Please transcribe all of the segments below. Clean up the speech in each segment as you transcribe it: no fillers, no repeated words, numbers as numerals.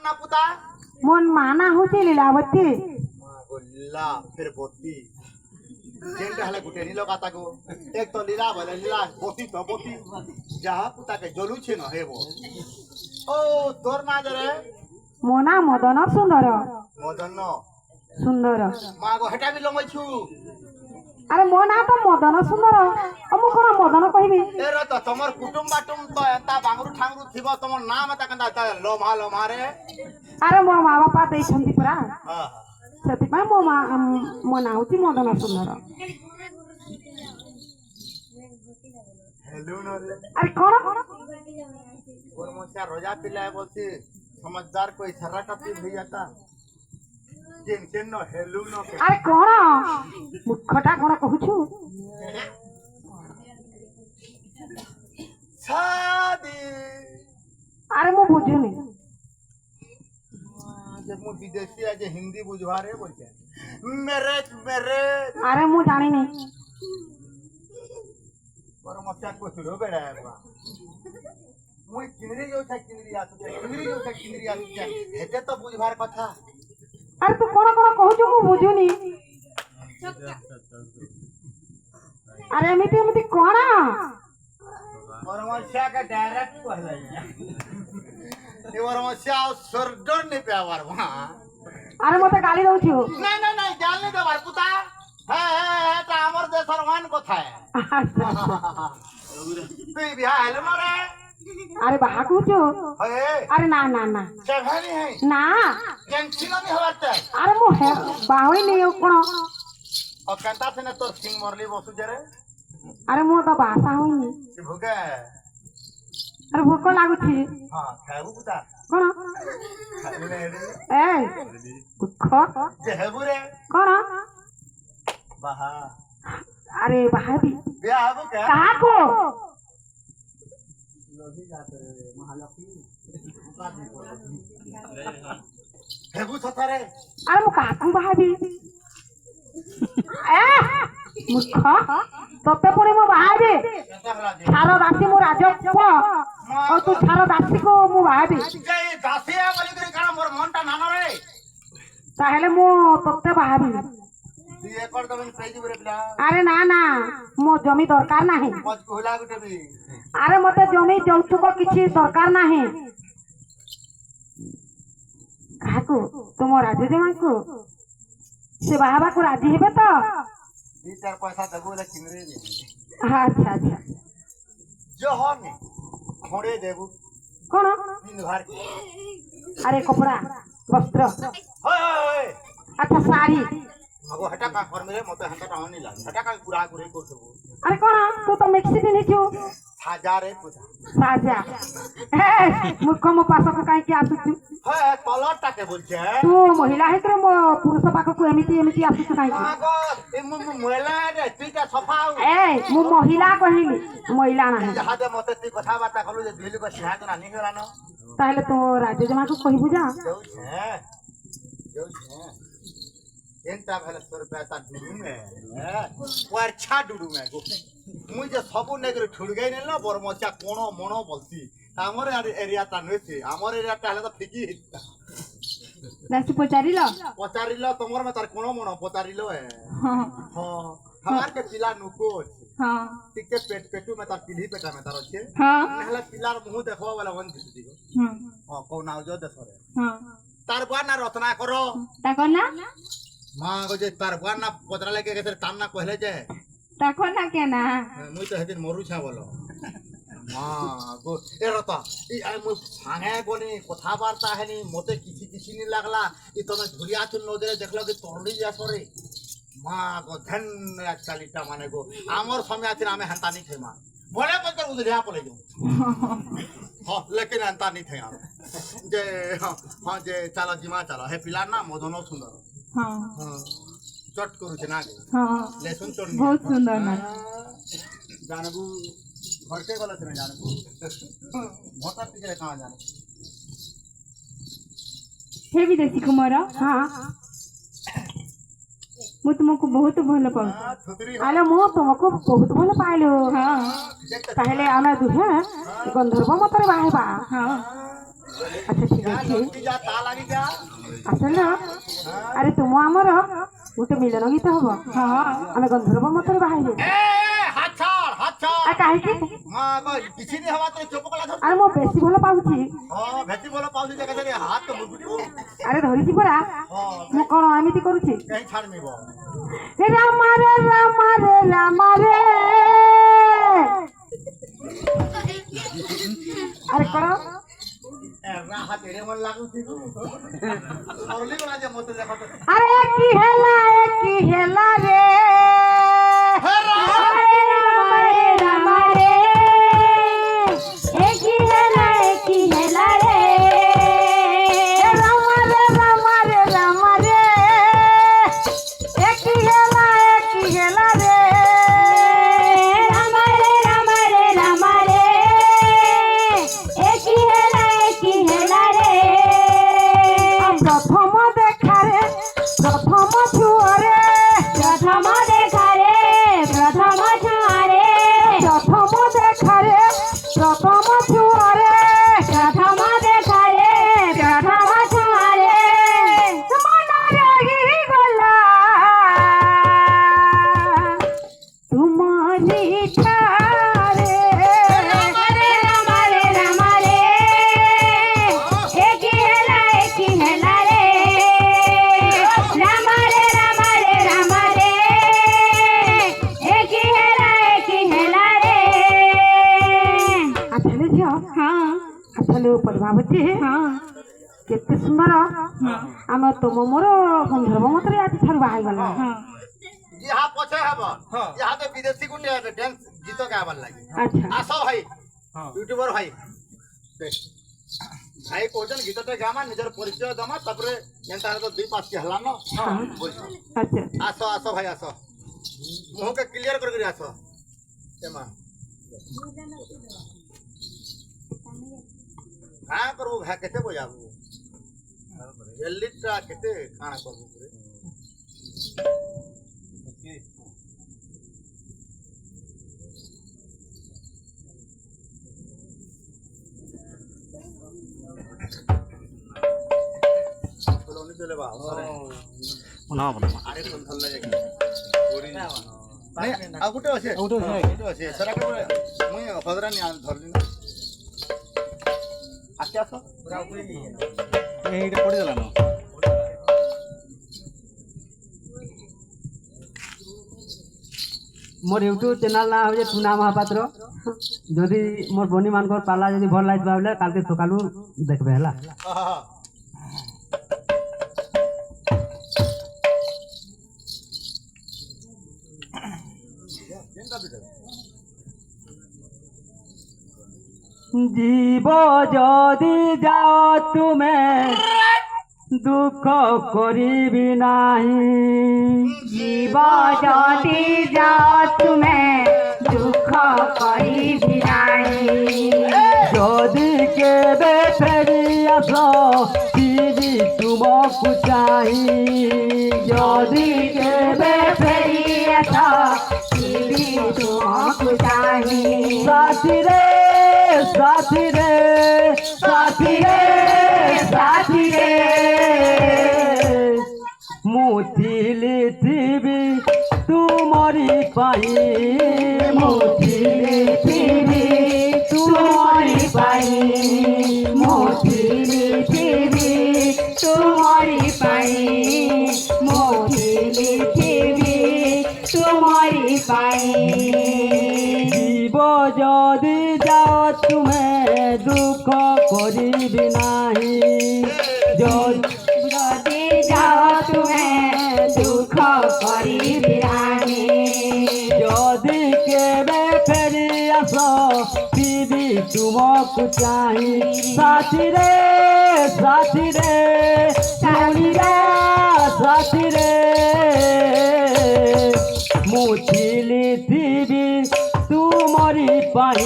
ना पुता मोन माना होती लीलावती मां गो लीला फिर बोती जेंटा हले गुटे नी लगाता गो एक तो लीला बोले लीला बोती तो बोती जहां पुता के जलू छे न हेबो ओ तोर ना जरे मोना मदन सुंदर मदन सुंदर मां गो हटा भी लंगै छु अरे मो ना तो मदन सुंदर हम कोन मदन कहबी एरो तो तमर कुटुंब बाटुम तो एता बांगरु ठांगरु थिबो तमर नाम एता कंदा ता लोमा लोमा रे अरे मो माँ बापा दे छंती परा हां सती पा मो माँ मो ना होती मदन सुंदर हेलो न रे अरे कौन और मोचा रोजा पिला बोलती समझदार कोई छर्रा टपी भैया ता केन केन न हेलो न के अरे कौन मुखटा कौन कहूछु शादी अरे मो बुझुनी जब मु विदेशी है जे हिंदी बुझवा रे बोलते मैरिज मैरिज अरे मो जानी नहीं पर मोचा को छुड़ो बेड़ा है बा मुई किनरी जो था किनरी आसु हेते तो बुझवार कथा अरे तू कौन कहूछु मो बुझुनी अरे एमिति एमिति कौन और मोचा का डायरेक्ट कहला ये और मोचा सरडर नहीं प्यावर बा अरे मते गाली दउछु नहीं जान नहीं देवार पुता है ता हमर देशर मान कथा है तू बियाह हेलो न रे अरे बाहा कहूछु हे अरे ना ना ना जवानी है ना टेंशन नहीं होते अरे मो है बाहुई नहीं कोन और कंता से ने तोर सिंग मरली बसु जरे अरे मो तो बासा होई कि भुगे अरे भूख लागुछि हां खाबू पुता कोन खाली ने रे ए भूख जेबू रे कोन बाहा अरे बाहर भी बियाह हबू का कहा को लोही जाते रे महालक्ष्मी हेबू सतारे अरे मो काकू बाहर भी ए मुख तोते पुणी मो बाहर भी छार दासी मो राजत्व और तू छार दासी को मो बाहर भी जय दासिया बोली करे काना मोर मनटा नानो रे ताहले मो तोते बाहर भी दी एकड़ दबन पेजी बरे पिला अरे ना ना मो जमी दरकार नाही मज कोहला गुटे भी अरे मते जमी जौतुक किछि दरकार नाही काकू तुम राजू जमा को से बाहाबा को राजी हेबे तो दी चार पैसा देबो ले किनरे दे अच्छा अच्छा जो होने खोड़े देबू कौन दिन भर अरे कपड़ा वस्त्र होय अच्छा साड़ी मगो हटा का कर मेरे मते हटा टाउन नहीं लाग हटा का पूरा करे को सब अरे कौन तू तो मिक्सी भी नहीं छू हजार है पुता साजा ए मुख मो पास को काई के आसु है तलटा के बोल छे तू महिला है तो मो पुरुष पाक को एमिति एमिति आसु काई मगो ए मोला रे तीटा सफा ए मो महिला कहिली महिला ना जहां दे मते ती कथा बात कलु जे दिल को सिहा तो नहीं होला न ताहले तो राजू जमा को कहि बुझा जो छे एंटा भले 100 रुपया ता डुडू में और छा डुडू में गो मुई जे सबु नेगरे ठुड़ गई न बरमचा कोण मणो बोलती हमर एरिया ता नसे हमर एरिया ता हले तो फिकी हिता दासी पचारिलो तमर में तार कोण मणो पचारिलो है हां हमार के पिला नुको हां ठीक के पेटू में तार पिली पेटा में तार छे हां नहला पिलार मुंह देखो वाला वन दिस दिगो हां को नाउ जो देसरे हां तार बुआ ना रत्ना करो ता कोना मां को जे तार बुआ ना पतरा लेके के ताना कहले जे ता कोना के ना मुई तो हेदिन मरु छा बोलो मां गो एरता ई आई मु सांगे कोनी कथा वार्ता हेनी मते किछि नि लागला ई तमे झुरिया चुन नदरे देखलो कि तोरली जा सरे मां को धन चालीटा माने गो आमर समय आथिन आमे हंता नि थे मां बोले को कर उधरिया पले जो हां लेकिन हंता नि थे हम जे हां जे चलो जिमा चलो हे पिला ना मदनो सुंदर हां हां चट करू छे ना हां लेसुन चोर बहुत सुंदर ना जानबू घरते गलत नहीं जानबू मोटा टिके कहां जाने हे विदेशी कुमार हां मु तुमको बहुत भल पाऊ आले मु तुमको बहुत भल पाइलो हां ताहले आमे दुहे गंधर्व मतरे बाहेबा हां अच्छा ठीक দেখি যা তা লাগি যা আসলে আরে তুমি আমার গোটে মিলন গীত হব আমি গন্ধর্ব মତରେ বাহাইবে এ হাত ছাড় হাত ছাড় আর কাহিকি মা কই কিছু নি হবা তো চুপ কলা ধর আরে মো বেশি ভালো পাউছি ভেতি বল পাউছি দেখা যাবে হাত তো মুগুটিও আরে ধরিছি পরা মু কোন এমিতি করুছি কাই ছাড়মিব রামা রে রামা রে রামা রে আরে কোন হাত এড়ে মন লাগুছি সরলি কোনা যে মতে দেখো তো আরে কি হেলা রে রামা রে রামা রে কি হেলা রে রামা রে রামা রে রামা রে কি হেলা রে রামা রে রামা রে রামা রে কি হেলা রে প্রথম দেখারে প্রথম ছুয়ারে প্রথম দেখারে প্রথম ছুয়ারে প্রথম দেখারে প্রথম ছুয়ারে প্রথম দেখারে প্রথম ছুয়ারে মনে রহি গলা তোমারি ঠারে রামা রে রামা রে রামা রে কি হেলা রে রামা রে রামা রে রামা রে কি হেলা রে আসলে ঝিଅ আসলে ପଦ୍ମାବତୀ କେତେ ସୁନ୍ଦର ଆମେ ତୁମ ମୋର ଗନ୍ଧର୍ବ ମତରେ ଆଜି ଠାରୁ ବାହା ହେଇଗଲା ইহা পছে হব ইহা তো বিদেশি গুন্ডে ডান্স গীত গাবার লাগি আচ্ছা আসো ভাই ইউটিউবার ভাই ভাই কোজন গীতটা গামা নিজের পরিচয় দমা তারপরে এন্তা তো দুই পাঁচ কে হলা না বলছো আচ্ছা আসো আসো ভাই আসো মুহকে ক্লিয়ার করে আসো এমা হ্যাঁ করবো ভাই কেতে বজাবো জলদিটা কেতে কাଣା করবো করে চলে বা না বলো আরে কোন ভাল লাগে ଆଉ ଗୋଟେ ଅଛି ଗୋଟେ ଅଛି ସେଟା କେବେ ମୁଇଁ ହଜରାନି ଧରଲି ନା ଆସି ଆସ এইটা পড়ে গেল না মোর ইউট্ୟୁব চ্যানেল না হচ্ছে টুনা মহাপাত্র যদি মোর বনি মানকর পালা যদি ভাল লাগবে বলে কালকে সকালু দেখবে হেলা জীব যদি যাও তুমি দুঃখ করিবি নাহি জীব যদি যাও তুমি দুঃখ করিবি নাই যদি কেবে ফেরি আস দিদি তুমকু চাহি যদি কেবে ফেরি আস দিবি তোমাকে চাহি সাথী রে সাথী রে সাথী রে সাথী রে মুথিলি থিবি তুমরি পাই মুঠিলি থিবি তুমরি পাই মুঠিলি থিবি তুমরি পাই মুঠিলি থিবি তুমরি পাই জীব যদি যাও তুমি দুঃখ করিবি নাহি যদি যাও তুমি দুঃখ করিবি নাই যদি কেবে ফেরি আস দিদি তুমকু চাহি সাথী রে সাথী রে শুনিরা সাথী রে মুথিলি থিবি তুমরি পাই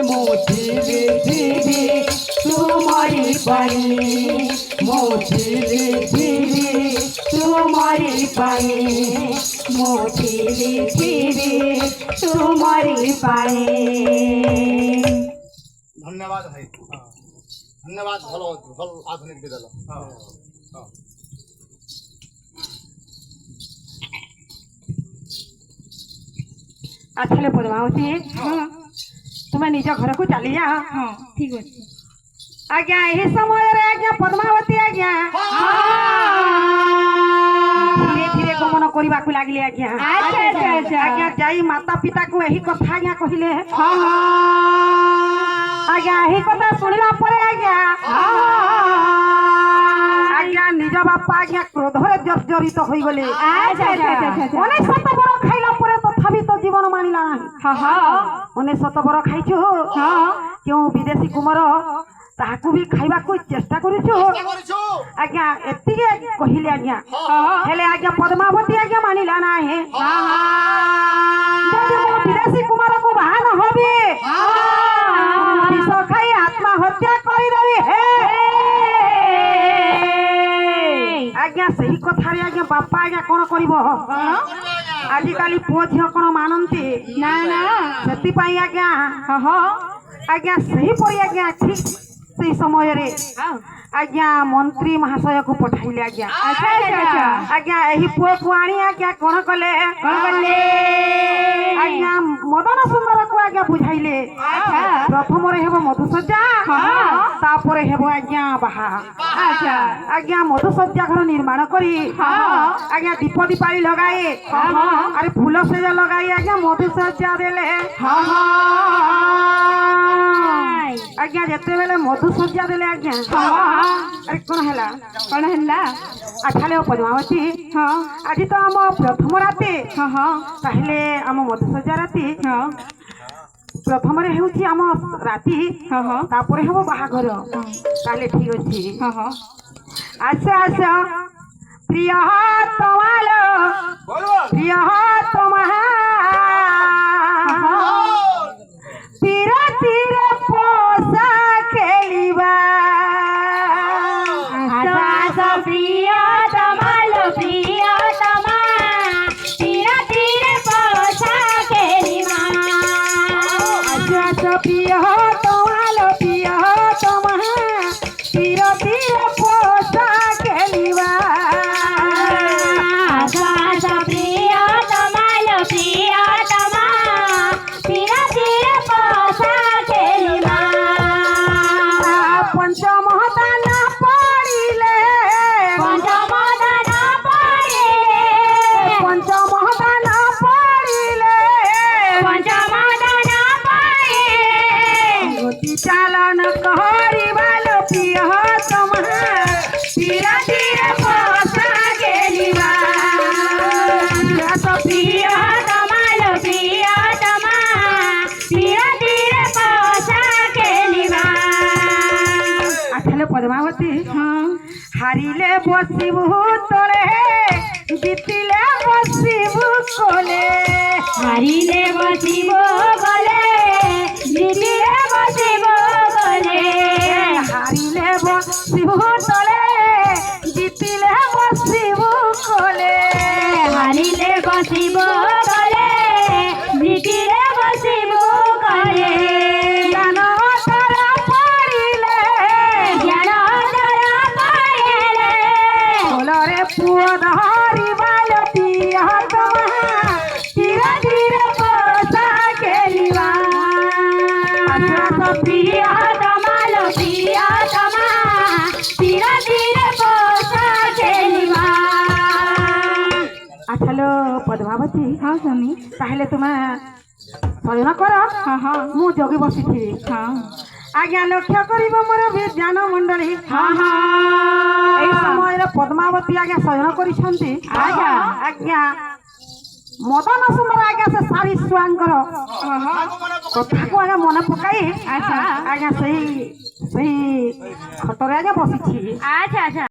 মুথিলি থিবি তুমরি পাই মুঠিলি থিবি তুমরি পাই মুঠিলি থিবি তুমরি পাই ধন্যবাদ ভাই ଧନ୍ୟବାଦ ଭଲ ଭଲ ଆଧୁନିକ ବିଦ୍ୟାଳୟ ଆସିଲେ ପଦ୍ମାବତୀ ତୁମେ ନିଜ ଘରକୁ ଚାଲି ଯାଅ ହଁ ଠିକ ଅଛି ଆଜ୍ଞା ଏହି ସମୟରେ ଆଜ୍ଞା ପଦ୍ମାବତୀ ଆଜ୍ଞା ଧୀରେ ଧୀରେ ଗମନ କରିବାକୁ ଲାଗିଲେ ଆଜ୍ଞା ଆଚ୍ଛା, ଆଚ୍ଛା, ଆଚ୍ଛା। ଆଜ୍ଞା ଯାଇ ମାତା ପିତାକୁ ଏହି କଥା ଆଜ୍ଞା କହିଲେ ଆଜ୍ଞା ଏହି କଥା ଶୁଣିଲା ପରେ ଆଜ୍ଞା ଆଜ୍ଞା ନିଜ ବାପା ଆଜ୍ଞା କ୍ରୋଧରେ ଜର୍ଜରିତ ହୋଇଗଲେ ଆଚ୍ଛା, ଆଚ୍ଛା, ଆଚ୍ଛା, ଆଚ୍ଛା। 19 ବର ଖାଇଲା ପରେ ତଥାପି ତ ଜୀବନ ମାନିଲା ନାହିଁ 19 ବର ଖାଇଛୁ କେଉଁ ବିଦେଶୀ କୁମର ତାହାକୁ ବି ଖାଇବାକୁ ଚେଷ୍ଟା କରୁଛୁ ଆଜ୍ଞା ଏତିକି କହିଲେ ଆଜ୍ଞା ହେଲେ ଆଜ୍ଞା ପଦ୍ମାବତୀ ଆଜ୍ଞା ମାନିଲା ନାହିଁ ଯଦି ମୁଁ ବିଦେଶୀ କୁମାରକୁ ବାହା ନ ହେବି ବିଷ ଖାଇ ଆତ୍ମହତ୍ୟା କରିଦେବି ହେ ଆଜ୍ଞା ସେହି କଥାରେ ଆଜ୍ଞା ବାପା ଆଜ୍ଞା କଣ କରିବ ଆଜିକାଲି ପୁଅ ଝିଅ କଣ ମାନନ୍ତି ନା ନା ସେଥିପାଇଁ ଆଜ୍ଞା ଆଜ୍ଞା ସେହିପରି ଆଜ୍ଞା ଠିକ ସେଇ ସମୟରେ ଆଜ୍ଞା ମନ୍ତ୍ରୀ ମହାଶୟକୁ ପଠାଇଲେ ଆଜ୍ଞା ଆଚ୍ଛା, ଆଚ୍ଛା, ଆଚ୍ଛା। ଆଜ୍ଞା ଏହି ପୁଅକୁ ଆଣି ଆଜ୍ଞା କଣ କଲେ ଆଜ୍ଞା ମଦନ ସୁନ୍ଦରକୁ ଆଜ୍ଞା ବୁଝାଇଲେ ପ୍ରଥମରେ ହେବ ମଧୁସଜ୍ଜା ତାପରେ ହେବ ଆଜ୍ଞା ବାହା ଆଚ୍ଛା ଆଜ୍ଞା ମଧୁସଜ୍ଜା ଘର ନିର୍ମାଣ କରି ଆଜ୍ଞା ଦୀପ ଦୀପାଳି ଲଗାଇ ଆରେ ଫୁଲ ସେଜ ଲଗାଇ ଆଜ୍ଞା ମଧୁସଜ୍ଜା ଦେଲେ ଆଜ୍ଞା ଯେତେବେଳେ ମଧୁସଜ୍ଜା ଦେଲେ ଆଜ୍ଞା ଆରେ କଣ ହେଲା କଣ ହେଲା ଆଚ୍ଛା ପଦ୍ମାବତୀ ଆଜି ତ ଆମ ପ୍ରଥମ ରାତି ତାହେଲେ ଆମ ମଧୁସଜ୍ଜା ରାତି ପ୍ରଥମରେ ହେଉଛି ଆମ ରାତି ତାପରେ ହେବ ବାହାଘର ତାହେଲେ ଠିକ ଅଛି ଆସ ଆସ ପ୍ରିୟ ତମାଲ ପ୍ରିୟ ତମା ତୀର ପୋଷା ଖେଳିବା ପ୍ରିୟ ତମାଲ ପ୍ରିୟ ତମା ତୀର ତୀର ପୋଷା ଖେଳିବା ଆସ ପ୍ରିୟ ତମାଲ ପ୍ରିୟ ତମା ତୀର ତୀର ପୋଷା ଖେଳିବା ପ୍ରିୟ ତମାଲ ପ୍ରିୟ ତମା ତୀର ତୀର ପୋଷା ଖେଳିବା ପଞ୍ଚମଦାନ ପଡ଼ିଲେ ପଞ୍ଚମଦାନ ପଡ଼ିଲେ ପଞ୍ଚମଦାନ ପଡ଼ିଲେ ପଞ୍ଚମଦାନ ପଡ଼ିଲେ ଗତି ଚାଲନ କରିବା ଲୋ ପ୍ରିୟ ତମା ତୀର ତୀର ପୋଷା ଖେଳିବା ପ୍ରିୟ ତମାଲ ପ୍ରିୟ ତମା ତୀର ତୀର ପୋଷା ଖେଳିବା ଆଚ୍ଛା ପଦ୍ମାବତୀ ହାରିଲେ ବସିବୁ ତଳେ ଜିତିଲେ ବସିବୁ କୋଲେ ହାରିଲେ ବସିବ ଗଲେ ଜିତିଲେ ବସିବ ଗଲେ ହାରିଲେ ବସିବୁ ତଳେ ଜିତିଲେ ବସିବୁ କୋଲେ ହାରିଲେ ବସିବ ଗଲେ ଜିତିଲେ ବସିବ ଗଲେ ଜ୍ଞାନ ତାରା ପଡ଼ିଲେ ଜ୍ଞାନ ଦ୍ୱାରା ପାଇଲେ କୋଲରେ ପୁଅ ଧରିବା ଲୋ ପ୍ରିୟ ତମା ତୀର ତୀର ପୋଷା ଖେଳିବା ପ୍ରିୟ ତମାଲ ପ୍ରିୟ ତମା ତୀର ତୀର ପୋଷା ଖେଳିବା ଆଚ୍ଛା ଲୋ ପଦ୍ମାବତୀ ହଁ ସ୍ୱାମୀ ତାହେଲେ ତୁମେ ଶୟନ କର ମୁଁ ଜଗି ବସିଥିବି ଆଜ୍ଞା ଲକ୍ଷ୍ୟ କରିବ ମୋର ବିଜ୍ଞାନ ମଣ୍ଡଳୀ এই ସମୟରେ ପଦ୍ମାବତୀ ଆଜ୍ଞା ଶୟନ କରିଛନ୍ତି ଆଜ୍ଞା ମଦନ ସୁନ୍ଦର ଆଜ୍ଞା ସେ ଶାରୀ ଛୁଆଙ୍କର କଥାକୁ ଆଜ୍ଞା ମନେ ପକାଇ ଆଜ୍ଞା ସେଇ ଖଟରେ ଆଜ୍ଞା ବସିଛି ଆଚ୍ଛା ଆଚ୍ଛା